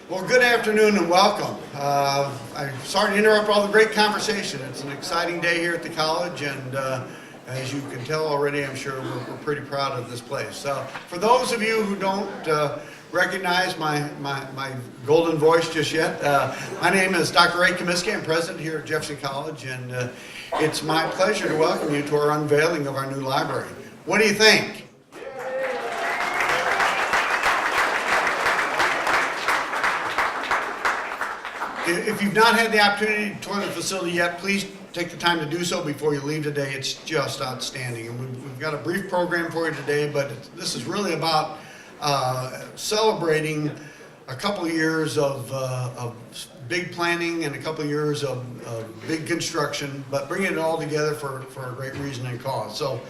Well, good afternoon and welcome. I'm sorry to interrupt all the great conversation. It's an exciting day here at the college, and as you can tell already, I'm sure we're pretty proud of this place. For those of you who don't recognize my golden voice just yet, my name is Dr. Ray Comiskey. I'm president here at Jefferson College, and it's my pleasure to welcome you to our unveiling of our new library. What do you think? If you've not had the opportunity to tour the facility yet, please take the time to do so before you leave today. It's just outstanding. And we've got a brief program for you today, but this is really about celebrating a couple of years of big planning and a couple of years of big construction, but bringing it all together for a great reason and cause. So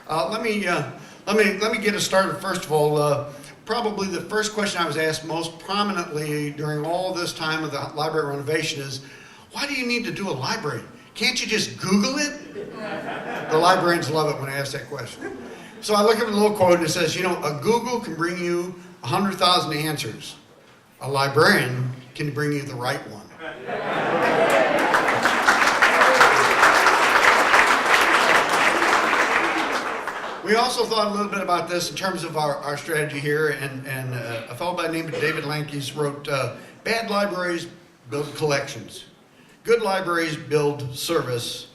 let me get us started. First of all, probably the first question I was asked most prominently during all this time of the library renovation is, why do you need to do a library? Can't you just Google it? The librarians love it when I ask that question. So I look at a little quote and it says, you know, a Google can bring you 100,000 answers. A librarian can bring you the right one. We also thought a little bit about this in terms of our strategy here, and a fellow by the name of David Lankes wrote, bad libraries build collections, good libraries build service,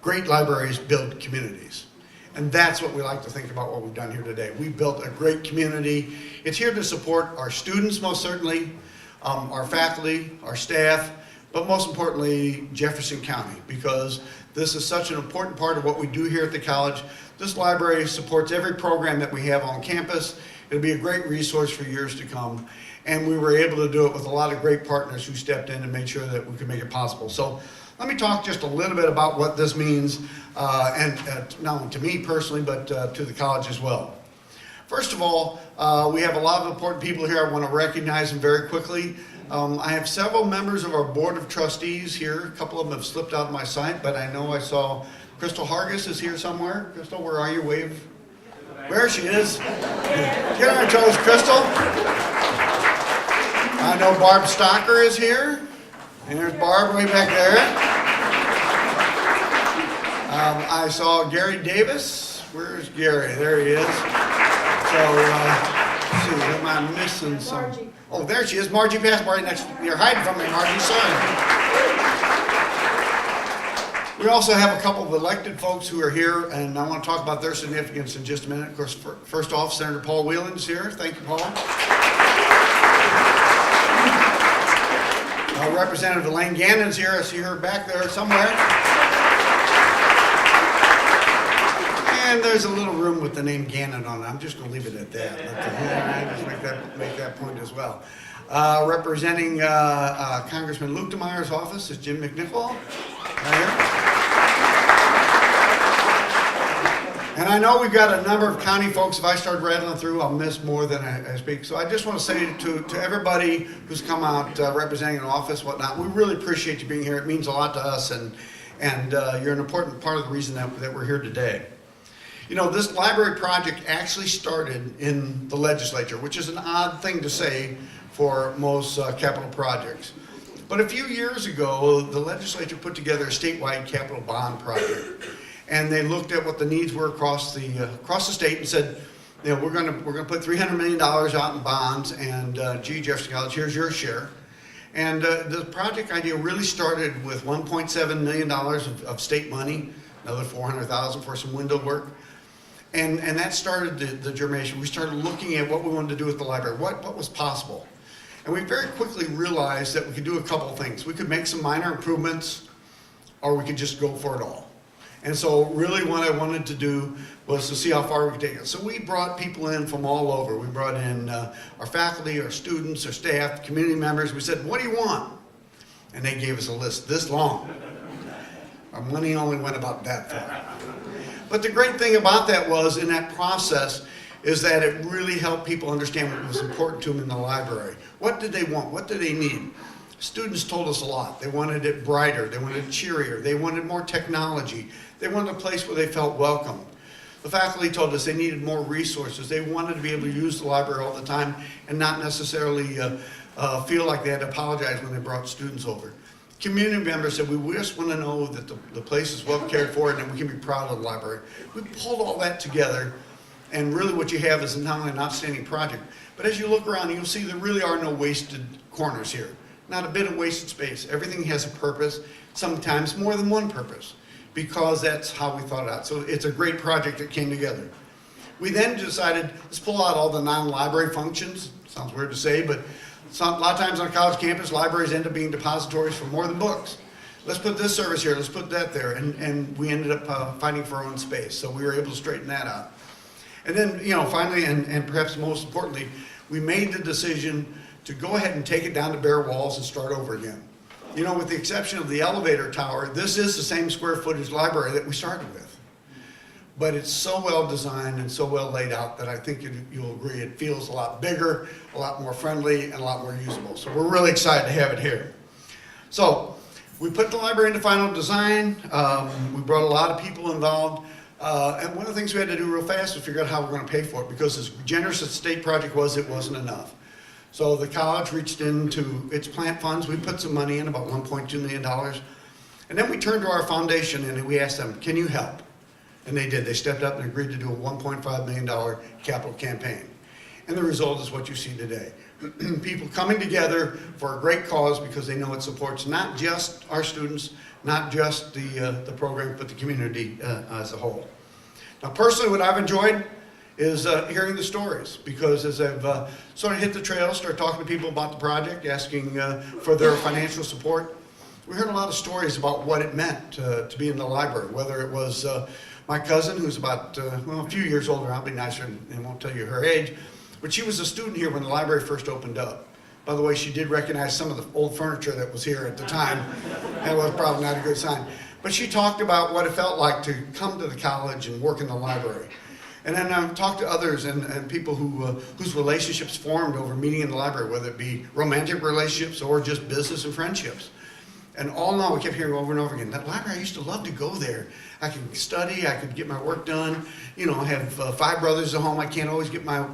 great libraries build communities. And that's what we like to think about what we've done here today. We built a great community. It's here to support our students, most certainly, our faculty, our staff, but most importantly, Jefferson County, because this is such an important part of what we do here at the college. This library supports every program that we have on campus. It'll be a great resource for years to come. And we were able to do it with a lot of great partners who stepped in and made sure that we could make it possible. So let me talk just a little bit about what this means, and not only to me personally, but to the college as well. First of all, we have a lot of important people here. I want to recognize them very quickly. I have several members of our Board of Trustees here. A couple of them have slipped out of my sight, but I know I saw Crystal Hargis is here somewhere. Crystal, where are you? Wave. There she is. Get on her toes, Crystal. I know Barb Stocker is here. And there's Barb way back there. I saw Gary Davis. Where's Gary? There he is. So, let's see, am I missing some? Margie. Oh, there she is. Margie passed by next. You're hiding from me, Margie. Sorry. We also have a couple of elected folks who are here, and I want to talk about their significance in just a minute. Of course, first off, Senator Paul Whelan is here. Thank you, Paul. Representative Elaine Gannon's here. I see her back there somewhere. And there's a little room with the name Gannon on it. I'm just going to leave it at that. Just make that point as well. Representing Congressman Luke DeMeyer's office is Jim McNichol. Right here. And I know we've got a number of county folks. If I start rattling through, I'll miss more than I speak. So I just want to say to everybody who's come out representing an office, whatnot, we really appreciate you being here. It means a lot to us, and you're an important part of the reason that we're here today. You know, this library project actually started in the legislature, which is an odd thing to say for most capital projects. But a few years ago, the legislature put together a statewide capital bond project. And they looked at what the needs were across the state and said, you know, we're going to put $300 million out in bonds, and gee, Jefferson College, here's your share. And the project idea really started with $1.7 million of state money, another $400,000 for some window work, and that started the germination. We started looking at what we wanted to do with the library, what was possible, and we very quickly realized that we could do a couple of things. We could make some minor improvements, or we could just go for it all. And so really what I wanted to do was to see how far we could take it. So we brought people in from all over. We brought in our faculty, our students, our staff, community members. We said, what do you want? And they gave us a list this long. Our money only went about that far. But the great thing about that was, in that process, is that it really helped people understand what was important to them in the library. What did they want? What did they need? Students told us a lot. They wanted it brighter. They wanted it cheerier. They wanted more technology. They wanted a place where they felt welcome. The faculty told us they needed more resources. They wanted to be able to use the library all the time and not necessarily feel like they had to apologize when they brought students over. Community members said, we just want to know that the place is well cared for and that we can be proud of the library. We pulled all that together, and really what you have is not only an outstanding project, but as you look around, you'll see there really are no wasted corners here. Not a bit of wasted space. Everything has a purpose, sometimes more than one purpose, because that's how we thought it out. So it's a great project that came together. We then decided, let's pull out all the non-library functions. Sounds weird to say, but a lot of times on a college campus, libraries end up being depositories for more than books. Let's put this service here, let's put that there, and we ended up fighting for our own space, so we were able to straighten that out. And then, finally, and perhaps most importantly, we made the decision to go ahead and take it down to bare walls and start over again. With the exception of the elevator tower, this is the same square footage library that we started with. But it's so well designed and so well laid out that I think you'll agree it feels a lot bigger, a lot more friendly, and a lot more usable. So we're really excited to have it here. So we put the library into final design. We brought a lot of people involved. And one of the things we had to do real fast was figure out how we're going to pay for it, because as generous as the state project was, it wasn't enough. So the college reached into its plant funds. We put some money in, about $1.2 million. And then we turned to our foundation and we asked them, can you help? And they did. They stepped up and agreed to do a $1.5 million capital campaign. And the result is what you see today. People coming together for a great cause because they know it supports not just our students, not just the program, but the community as a whole. Now, personally, what I've enjoyed is hearing the stories, because as I've sort of hit the trail, start talking to people about the project, asking for their financial support, we heard a lot of stories about what it meant to be in the library, whether it was my cousin, who's about, a few years older. I'll be nicer and won't tell you her age, but she was a student here when the library first opened up. By the way, she did recognize some of the old furniture that was here at the time. That was probably not a good sign. But she talked about what it felt like to come to the college and work in the library. And then I've talked to others and people whose relationships formed over meeting in the library, whether it be romantic relationships or just business and friendships. And all in all, we kept hearing over and over again, that library, I used to love to go there. I could study, I could get my work done. I have 5 brothers at home. I can't always get my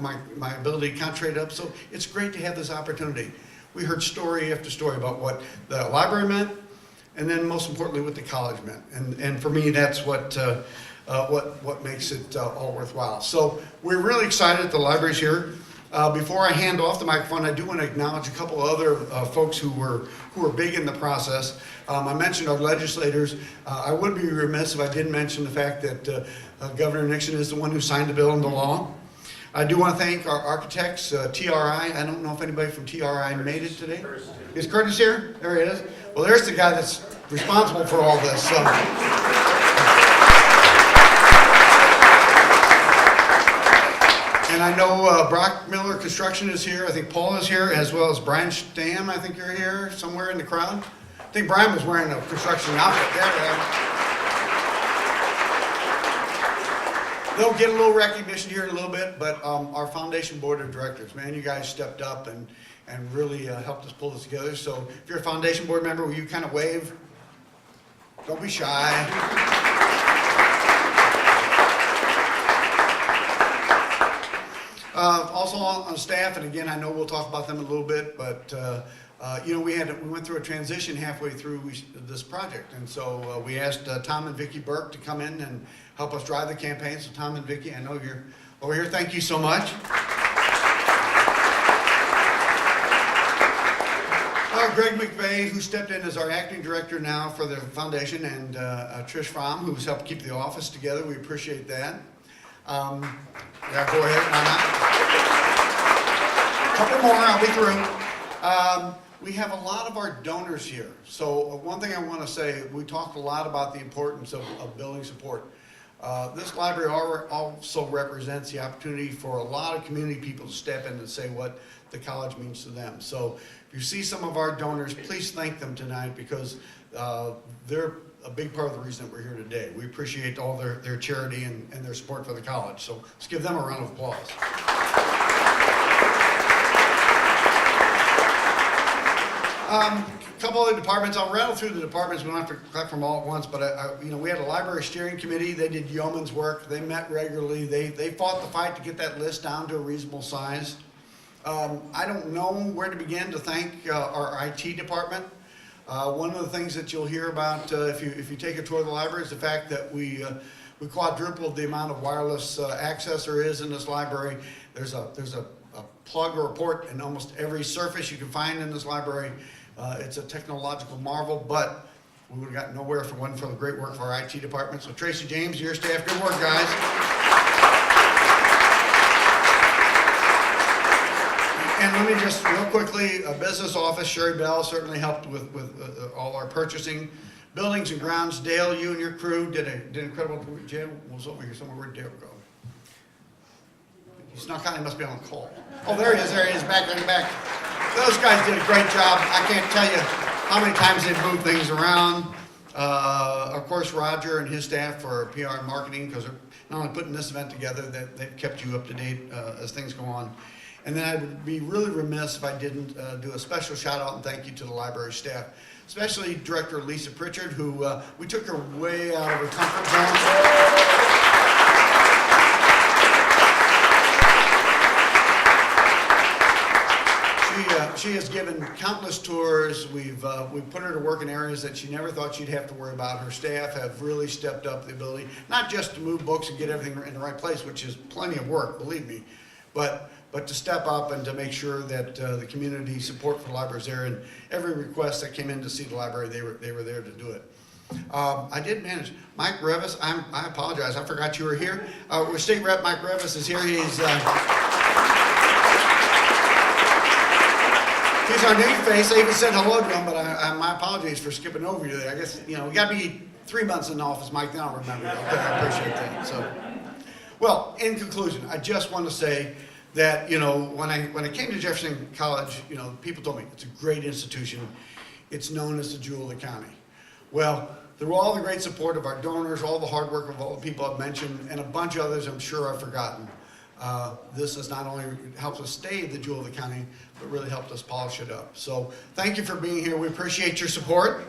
ability to concentrate up. So it's great to have this opportunity. We heard story after story about what the library meant, and then most importantly, what the college meant. And for me, that's what makes it all worthwhile. So we're really excited the library's here. Before I hand off the microphone, I do want to acknowledge a couple of other folks who were big in the process. I mentioned our legislators. I would be remiss if I didn't mention the fact that Governor Nixon is the one who signed the bill into law. I do want to thank our architects, TRI. I don't know if anybody from TRI made it today. Is Curtis here? There he is. Well, there's the guy that's responsible for all this. So. And I know Brock Miller Construction is here. I think Paul is here, as well as Brian Stam. I think you're here somewhere in the crowd. I think Brian was wearing a construction outfit. There we are. They'll get a little recognition here in a little bit, but our foundation board of directors, man, you guys stepped up and really helped us pull this together. So if you're a foundation board member, will you kind of wave? Don't be shy. Also on staff, and again, I know we'll talk about them a little bit, but we went through a transition halfway through this project, and so we asked Tom and Vicki Burke to come in and help us drive the campaign. So Tom and Vicki, I know you're over here. Thank you so much. Greg McVeigh, who stepped in as our acting director now for the foundation, and Trish Fromm, who's helped keep the office together. We appreciate that. Yeah, go ahead. Couple more, I'll be through. We have a lot of our donors here. So one thing I want to say, we talked a lot about the importance of building support. This library also represents the opportunity for a lot of community people to step in and say what the college means to them. So if you see some of our donors, please thank them tonight, because they're a big part of the reason that we're here today. We appreciate all their charity and their support for the college. So let's give them a round of applause. couple other departments. I'll rattle through the departments. We don't have to collect from all at once, but we had a library steering committee. They did yeoman's work. They met regularly. They fought the fight to get that list down to a reasonable size. I don't know where to begin to thank our IT department. One of the things that you'll hear about if you take a tour of the library is the fact that we quadrupled the amount of wireless access there is in this library. There's a plug or a port in almost every surface you can find in this library. It's a technological marvel, but we would have gotten nowhere if it wasn't for the great work of our IT department. So Tracy, James, your staff, good work, guys. And let me just real quickly, business office, Sherry Bell certainly helped with all our purchasing. Buildings and grounds, Dale, you and your crew did an incredible. Jim was over here somewhere. Where'd Dale go? He snuck out. He must be on the call. Oh, there he is. There he is. Back in the back. Those guys did a great job. I can't tell you how many times they've moved things around. Of course, Roger and his staff for PR and marketing, because they're not only putting this event together, they've kept you up to date as things go on. And then I would be really remiss if I didn't do a special shout out and thank you to the library staff, especially Director Lisa Pritchard, who we took her way out of her comfort zone. She has given countless tours. We've put her to work in areas that she never thought she'd have to worry about. Her staff have really stepped up the ability, not just to move books and get everything in the right place, which is plenty of work, believe me, but to step up and to make sure that the community support for the library is there. And every request that came in to see the library, they were there to do it. I did manage. Mike Revis, I apologize, I forgot you were here. State Rep Mike Revis is here. He's our new face. I even said hello to him, but my apologies for skipping over you there. I guess, we got to be 3 months in the office, Mike, then I'll remember you. Okay, I appreciate that. So, well, in conclusion, I just want to say that, when I came to Jefferson College, people told me it's a great institution. It's known as the jewel of the county. Well, through all the great support of our donors, all the hard work of all the people I've mentioned, and a bunch of others I'm sure I've forgotten, this has not only helped us stay the jewel of the county, but really helped us polish it up. So thank you for being here. We appreciate your support.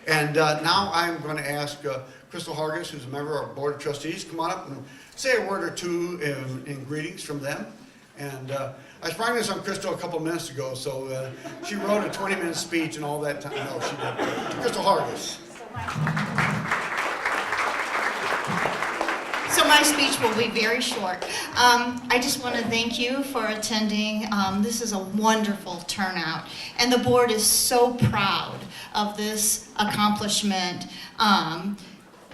And now I'm going to ask Crystal Hargis, who's a member of our Board of Trustees, come on up and say a word or two in greetings from them. And I sprung this on Crystal a couple minutes ago, so she wrote a 20-minute speech and all that time. No, she didn't. Crystal Hargis. So my speech will be very short. I just want to thank you for attending. This is a wonderful turnout, and the board is so proud of this accomplishment.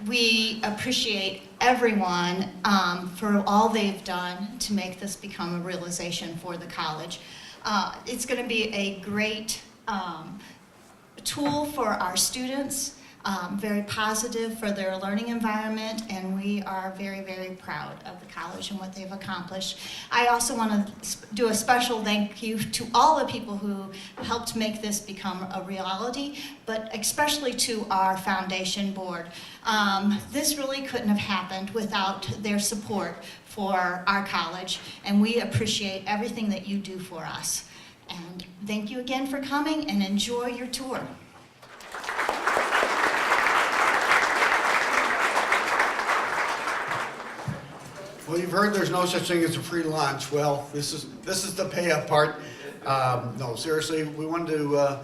We appreciate everyone for all they've done to make this become a realization for the college. It's going to be a great tool for our students. Very positive for their learning environment, and we are very, very proud of the college and what they've accomplished. I also want to do a special thank you to all the people who helped make this become a reality, but especially to our foundation board. This really couldn't have happened without their support for our college, and we appreciate everything that you do for us. And thank you again for coming, and enjoy your tour. Well, you've heard there's no such thing as a free lunch. Well, this is the pay up part. No, seriously, we wanted to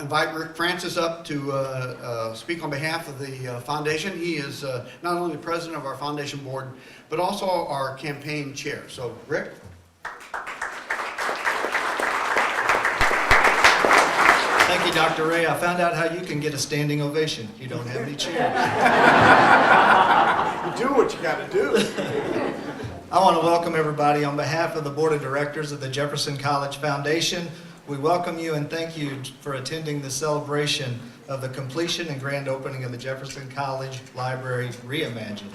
invite Rick Francis up to speak on behalf of the foundation. He is not only the president of our foundation board, but also our campaign chair. So, Rick? Thank you, Dr. Ray. I found out how you can get a standing ovation. You don't have any chairs. You do what you got to do. I want to welcome everybody on behalf of the Board of Directors of the Jefferson College Foundation. We welcome you and thank you for attending the celebration of the completion and grand opening of the Jefferson College Library Reimagined.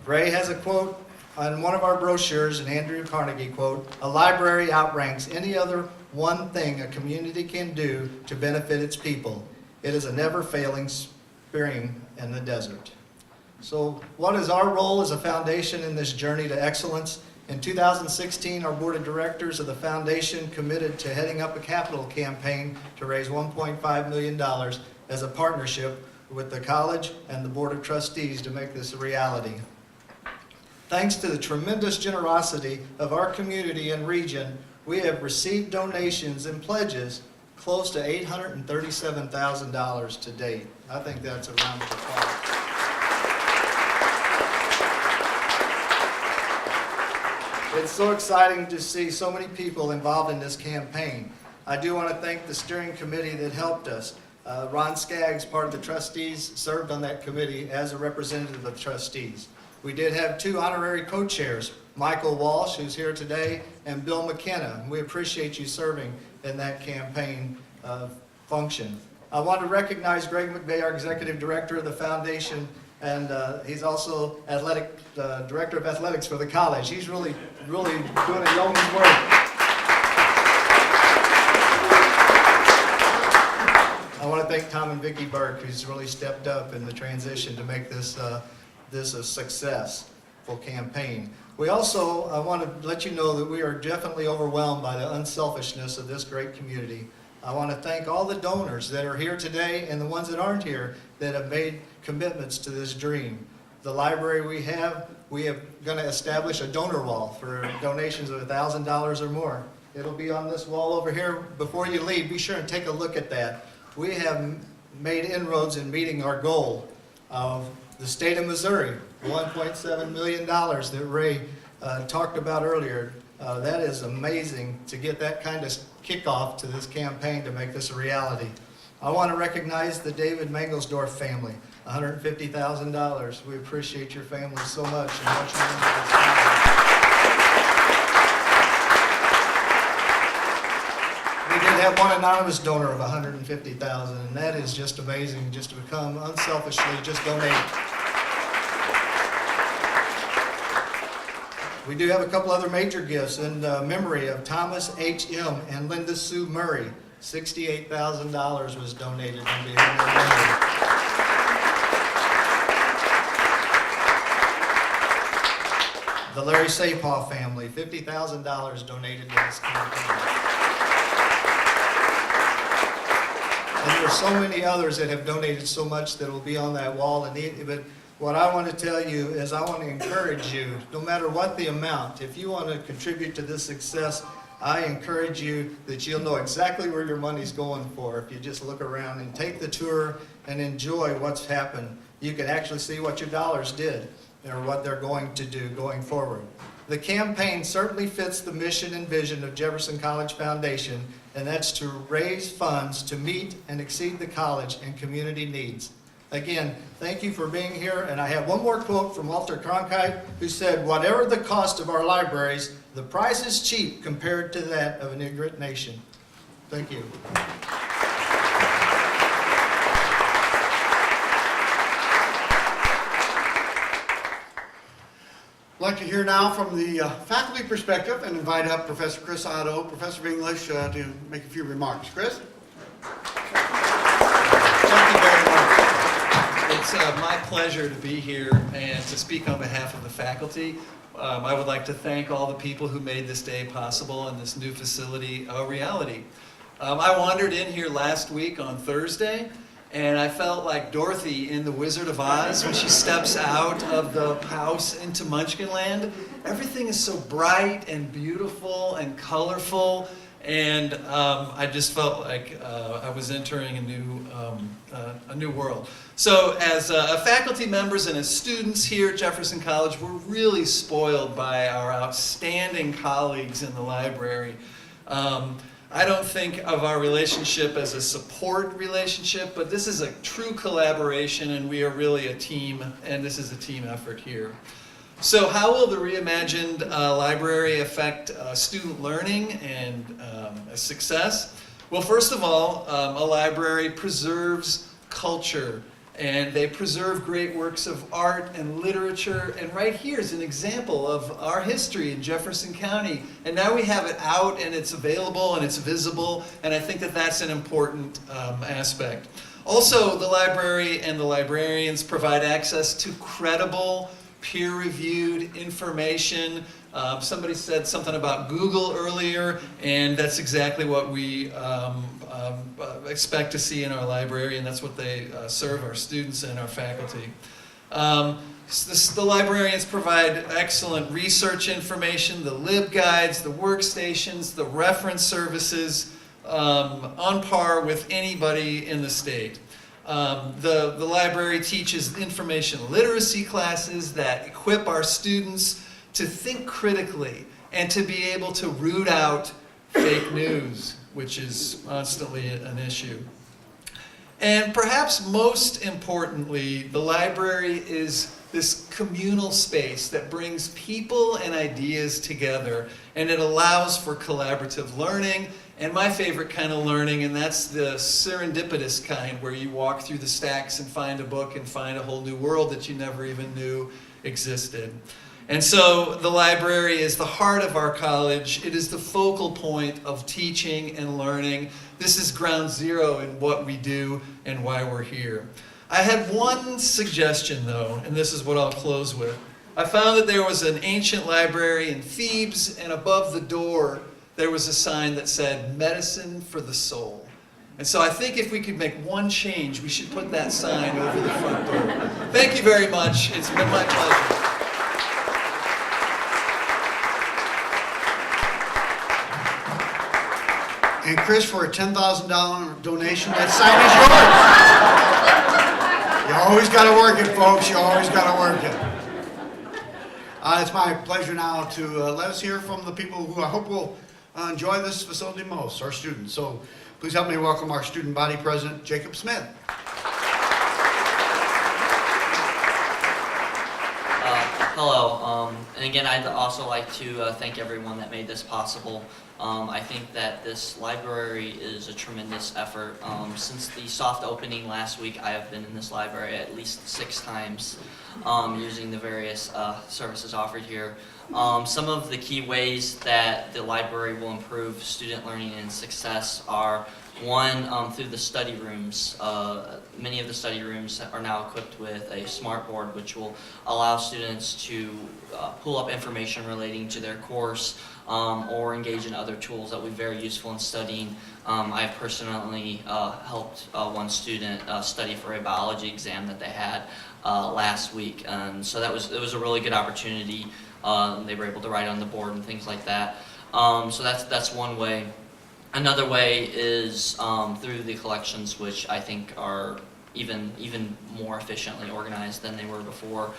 Ray has a quote on one of our brochures, an Andrew Carnegie quote, "A library outranks any other one thing a community can do to benefit its people. It is a never-failing spring in the desert." So what is our role as a foundation in this journey to excellence? In 2016, our board of directors of the foundation committed to heading up a capital campaign to raise $1.5 million as a partnership with the college and the board of trustees to make this a reality. Thanks to the tremendous generosity of our community and region, we have received donations and pledges close to $837,000 to date. I think that's a round of applause. It's so exciting to see so many people involved in this campaign. I do want to thank the steering committee that helped us. Ron Skaggs, part of the trustees, served on that committee as a representative of the trustees. We did have 2 honorary co-chairs, Michael Walsh, who's here today, and Bill McKenna. We appreciate you serving in that campaign function. I want to recognize Greg McVeigh, our executive director of the foundation, and he's also director of athletics for the college. He's really doing a yeoman's work. I want to thank Tom and Vicki Burke, who's really stepped up in the transition to make this a successful campaign. We also want to let you know that we are definitely overwhelmed by the unselfishness of this great community. I want to thank all the donors that are here today and the ones that aren't here that have made commitments to this dream. The library we are going to establish a donor wall for donations of $1,000 or more. It'll be on this wall over here. Before you leave, be sure and take a look at that. We have made inroads in meeting our goal of the state of Missouri, $1.7 million that Ray talked about earlier. That is amazing to get that kind of kickoff to this campaign to make this a reality. I want to recognize the David Mangelsdorf family, $150,000. We appreciate your family so much and what you're doing for this family. We did have one anonymous donor of $150,000, and that is just amazing, just to become unselfishly just donate. We do have a couple other major gifts in memory of Thomas H.M. and Linda Sue Murray. $68,000 was donated on behalf of them. The Larry Sapaw family, $50,000 donated to this campaign. And there are so many others that have donated so much that will be on that wall. But what I want to tell you is I want to encourage you, no matter what the amount, if you want to contribute to this success, I encourage you that you'll know exactly where your money's going for. If you just look around and take the tour and enjoy what's happened, you can actually see what your dollars did or what they're going to do going forward. The campaign certainly fits the mission and vision of Jefferson College Foundation, and that's to raise funds to meet and exceed the college and community needs. Again, thank you for being here, and I have one more quote from Walter Cronkite, who said, "Whatever the cost of our libraries, the price is cheap compared to that of an ignorant nation." Thank you. I'd like to hear now from the faculty perspective and invite up Professor Chris Otto, Professor of English, to make a few remarks. Chris? Thank you very much. It's my pleasure to be here and to speak on behalf of the faculty. I would like to thank all the people who made this day possible and this new facility a reality. I wandered in here last week on Thursday, and I felt like Dorothy in The Wizard of Oz when she steps out of the house into Munchkinland. Everything is so bright and beautiful and colorful, and I just felt like I was entering a new world. So as faculty members and as students here at Jefferson College, we're really spoiled by our outstanding colleagues in the library. I don't think of our relationship as a support relationship, but this is a true collaboration, and we are really a team, and this is a team effort here. So how will the Reimagined library affect student learning and success? Well, first of all, a library preserves culture, and they preserve great works of art and literature. And right here is an example of our history in Jefferson County. And now we have it out, and it's available, and it's visible, and I think that that's an important aspect. Also, the library and the librarians provide access to credible, peer-reviewed information Somebody said something about Google earlier, and that's exactly what we expect to see in our library, and that's what they serve our students and our faculty. The librarians provide excellent research information, the LibGuides, the workstations, the reference services, on par with anybody in the state. The library teaches information literacy classes that equip our students to think critically and to be able to root out fake news, which is constantly an issue. And perhaps most importantly, the library is this communal space that brings people and ideas together, and it allows for collaborative learning, and my favorite kind of learning, and that's the serendipitous kind, where you walk through the stacks and find a book and find a whole new world that you never even knew existed. And so the library is the heart of our college. It is the focal point of teaching and learning. This is ground zero in what we do and why we're here. I had one suggestion though, and this is what I'll close with. I found that there was an ancient library in Thebes, and above the door there was a sign that said, "Medicine for the Soul." And so I think if we could make one change, we should put that sign over the front door. Thank you very much. It's been my pleasure. And Chris, for a $10,000 donation, that sign is yours. You always got to work it, folks. You always got to work it. It's my pleasure now to let us hear from the people who I hope will enjoy this facility most, our students. So please help me welcome our student body president, Jacob Smith. Hello, and again, I'd also like to thank everyone that made this possible. I think that this library is a tremendous effort. Since the soft opening last week, I have been in this library at least 6 times, using the various services offered here. Some of the key ways that the library will improve student learning and success are: one, through the study rooms. Many of the study rooms are now equipped with a smart board, which will allow students to pull up information relating to their course, or engage in other tools that will be very useful in studying. I've personally helped one student study for a biology exam that they had last week, and so it was a really good opportunity. They were able to write on the board and things like that. So that's one way. Another way is through the collections, which I think are even more efficiently organized than they were before.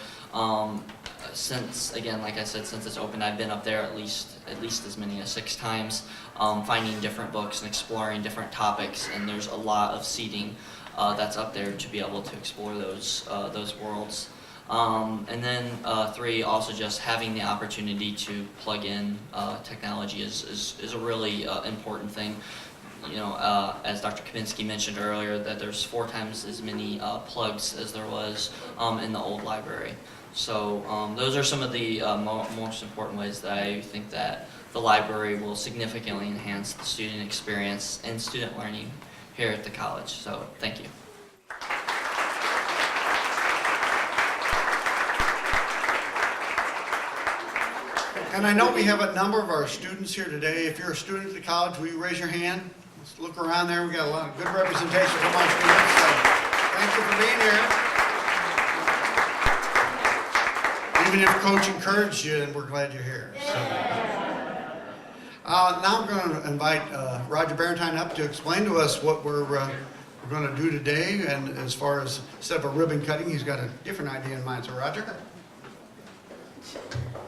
Since, again, like I said, since it's opened, I've been up there at least as many as 6 times, finding different books and exploring different topics, and there's a lot of seating that's up there to be able to explore those worlds. And then 3, also just having the opportunity to plug in technology is a really important thing. You know, as Dr. Kaminsky mentioned earlier, that there's 4 times as many plugs as there was in the old library. So those are some of the most important ways that I think that the library will significantly enhance the student experience and student learning here at the college. So thank you. And I know we have a number of our students here today. If you're a student at the college, will you raise your hand? Let's look around there. We got a lot of good representation from our students. So thank you for being here. Even if Coach encouraged you, and we're glad you're here. So, now I'm going to invite Roger Barentine up to explain to us what we're going to do today. And as far as instead of a ribbon cutting, he's got a different idea in mind. So Roger.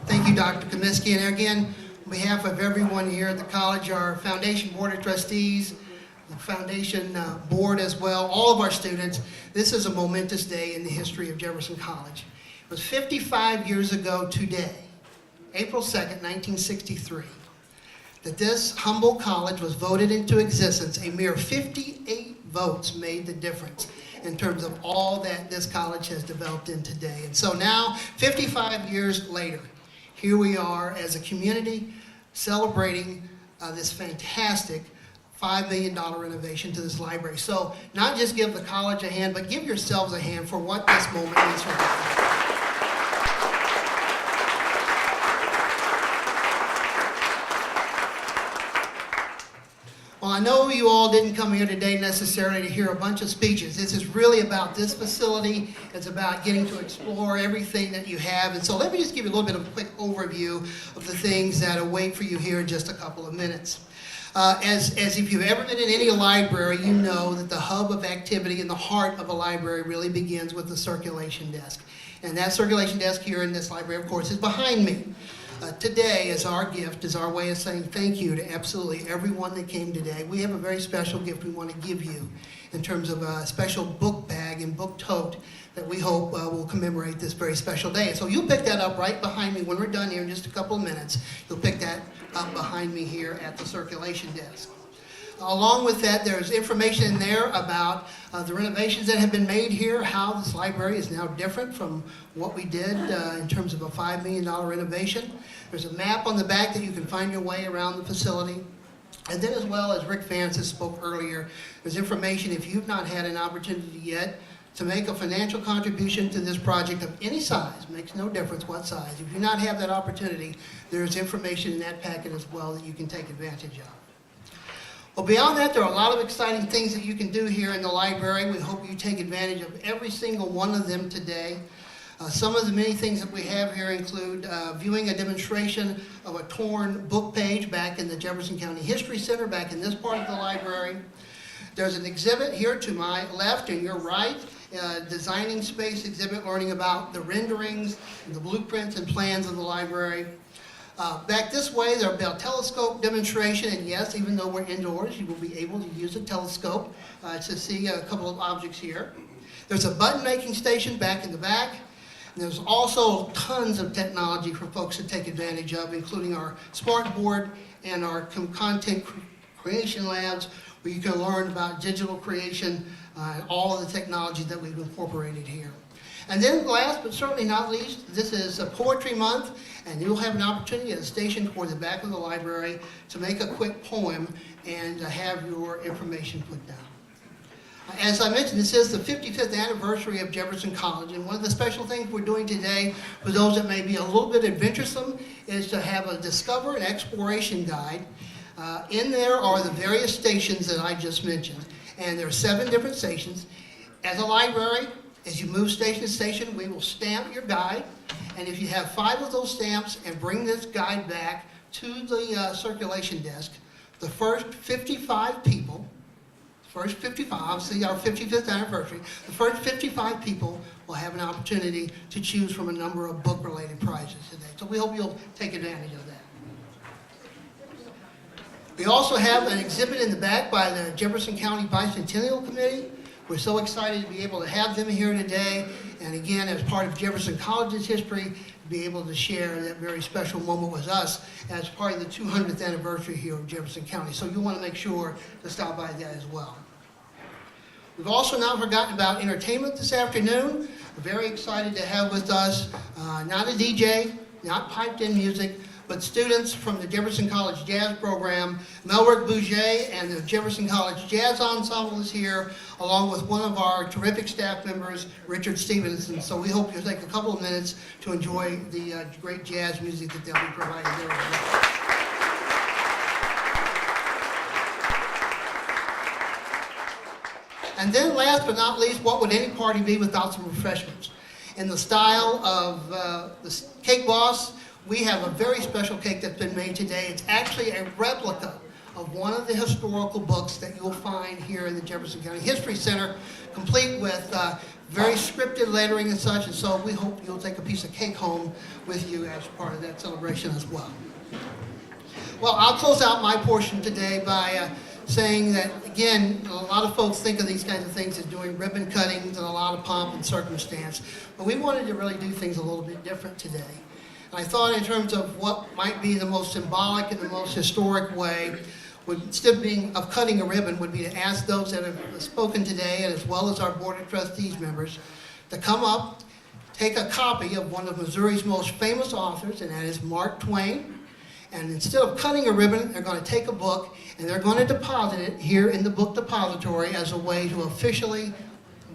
Thank you, Dr. Kaminsky. And again, on behalf of everyone here at the college, our Foundation Board of Trustees, the Foundation Board as well, all of our students, this is a momentous day in the history of Jefferson College. It was 55 years ago today, April 2nd, 1963, that this humble college was voted into existence. A mere 58 votes made the difference in terms of all that this college has developed in today. And so now, 55 years later, here we are as a community celebrating this fantastic $5 million renovation to this library. So not just give the college a hand, but give yourselves a hand for what this moment means for the college. I know you all didn't come here today necessarily to hear a bunch of speeches. This is really about this facility. It's about getting to explore everything that you have. And so let me just give you a little bit of a quick overview of the things that await for you here in just a couple of minutes. As if you've ever been in any library, you know that the hub of activity and the heart of a library really begins with the circulation desk. And that circulation desk here in this library, of course, is behind me. Today, as our gift, is our way of saying thank you to absolutely everyone that came today. We have a very special gift we want to give you in terms of a special book bag and book tote that we hope will commemorate this very special day. So you'll pick that up right behind me when we're done here in just a couple of minutes. You'll pick that up behind me here at the circulation desk. Along with that, there's information in there about the renovations that have been made here, how this library is now different from what we did in terms of a $5 million renovation. There's a map on the back that you can find your way around the facility. And then as well, as Rick Francis spoke earlier, there's information if you've not had an opportunity yet to make a financial contribution to this project of any size, makes no difference what size. If you do not have that opportunity, there's information in that packet as well that you can take advantage of. Well, beyond that, there are a lot of exciting things that you can do here in the library. We hope you take advantage of every single one of them today. Some of the many things that we have here include viewing a demonstration of a torn book page back in the Jefferson County History Center, back in this part of the library. There's an exhibit here to my left and your right, designing space exhibit, learning about the renderings and the blueprints and plans of the library. Back this way, there'll be a telescope demonstration, and yes, even though we're indoors, you will be able to use a telescope to see a couple of objects here. There's a button-making station back in the back, and there's also tons of technology for folks to take advantage of, including our smart board and our content creation labs, where you can learn about digital creation and all of the technology that we've incorporated here. And then last but certainly not least, this is a Poetry Month, and you'll have an opportunity at a station toward the back of the library to make a quick poem and have your information put down. As I mentioned, this is the 55th anniversary of Jefferson College, and one of the special things we're doing today, for those that may be a little bit adventuresome, is to have a Discover and Exploration Guide. In there are the various stations that I just mentioned, and there are 7 different stations. As a library, as you move station to station, we will stamp your guide, and if you have 5 of those stamps and bring this guide back to the circulation desk, the first 55 people, obviously our 55th anniversary, the first 55 people will have an opportunity to choose from a number of book-related prizes today. So we hope you'll take advantage of that. We also have an exhibit in the back by the Jefferson County Bicentennial Committee. We're so excited to be able to have them here today, and again, as part of Jefferson College's history, to be able to share that very special moment with us as part of the 200th anniversary here of Jefferson County. So you want to make sure to stop by that as well. We've also not forgotten about entertainment this afternoon. We're very excited to have with us not a DJ, not piped-in music, but students from the Jefferson College Jazz Program. Melrick Bouget and the Jefferson College Jazz Ensemble is here, along with one of our terrific staff members, Richard Stevenson. So we hope you'll take a couple of minutes to enjoy the great jazz music that they'll be providing there as well. And then last but not least, what would any party be without some refreshments? In the style of the Cake Boss, we have a very special cake that's been made today. It's actually a replica of one of the historical books that you'll find here in the Jefferson County History Center, complete with very scripted lettering and such, and so we hope you'll take a piece of cake home with you as part of that celebration as well. Well, I'll close out my portion today by saying that, again, a lot of folks think of these kinds of things as doing ribbon cuttings and a lot of pomp and circumstance, but we wanted to really do things a little bit different today. I thought in terms of what might be the most symbolic and the most historic way, instead of cutting a ribbon, would be to ask those that have spoken today, and as well as our Board of Trustees members, to come up, take a copy of one of Missouri's most famous authors, and that is Mark Twain. And instead of cutting a ribbon, they're going to take a book, and they're going to deposit it here in the book depository as a way to officially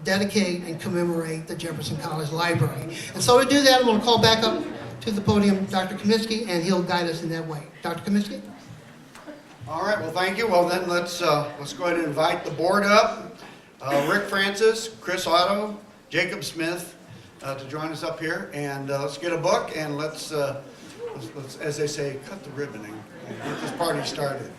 dedicate and commemorate the Jefferson College Library. And so to do that, I'm going to call back up to the podium Dr. Comiskey, and he'll guide us in that way. Dr. Comiskey? All right, well, thank you. Well, then let's go ahead and invite the board up. Rick Francis, Chris Otto, Jacob Smith to join us up here. And let's get a book and let's, as they say, cut the ribboning and get this party started.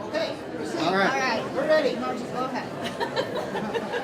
Okay, All right. All right, we're ready. Margie, go ahead.